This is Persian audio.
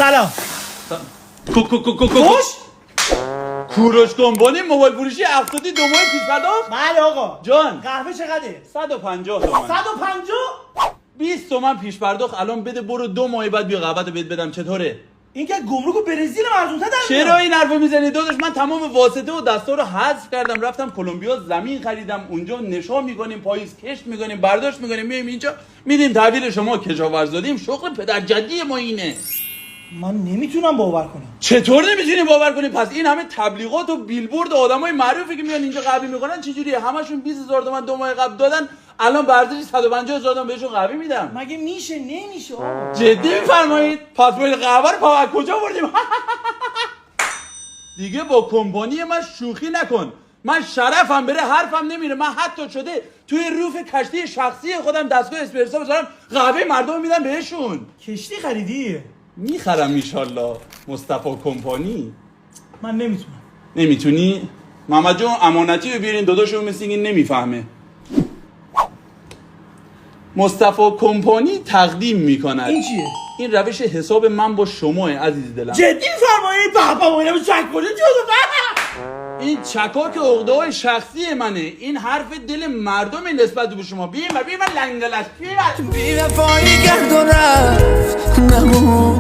سلام. کوش کوروش کمپانی موبایل فروشی 72 ماه پیش پرداخت. بله آقا. جان قهوه چقدره؟ 150 تومن. 150؟ 20 تومن پیش پرداخت. الان بده برو 2 ماه بعد بیا قهوه‌تو بهت بدم. چطوره؟ این که گمرک و برزیل ارزون‌تر در میاد. چرا این حرفو میزنی داداش؟ من تمام واسطه و دستا رو حذف کردم، رفتم کلمبیا زمین خریدم، اونجا نشا میکنیم، پاییز کشت میکنیم، برداشت میکنیم، میایم اینجا میدیم تحویل شما کشاورز دادیم. شغل پدر جدی ما اینه. من نمیتونم باور کنم. چطور نمیتونی باور کنی؟ پس این همه تبلیغات و بیلبورد آدمای معروفی که میان اینجا قهوه میکنن چجوریه؟ همشون 20000 تومان 2 ماه قبل دادن، الان ارزش 150000 تومان بهشون قهوه میدم. مگه میشه؟ نمیشه آقا. جدی میفرمایید؟ پس باید قهوه رو از کجا بردیم؟ دیگه با کمپانی من شوخی نکن. من شرفم بره حرفم نمیره. من حتی شده توی روف کشتی شخصی خودم دستگاه اسپرسو بذارم قهوه مردم میدم بهشون. کشتی خریدی؟ میخرم انشالله. مصطفی کمپانی. من نمیتونم. نمیتونی؟ محمد جون امانتی رو بیارین، داداشو مثل این نمیفهمه. مصطفی کمپانی تقدیم میکند. این چیه؟ این روش حساب من با شماه عزیز دلم. جدی میفرمایید؟ بابا اینم چک کنه این چکاک عقده‌های شخصی منه. این حرف دل مردم نسبت به شما. بیا من لنگلش. بیا بی وفایی کرد و رفت نمون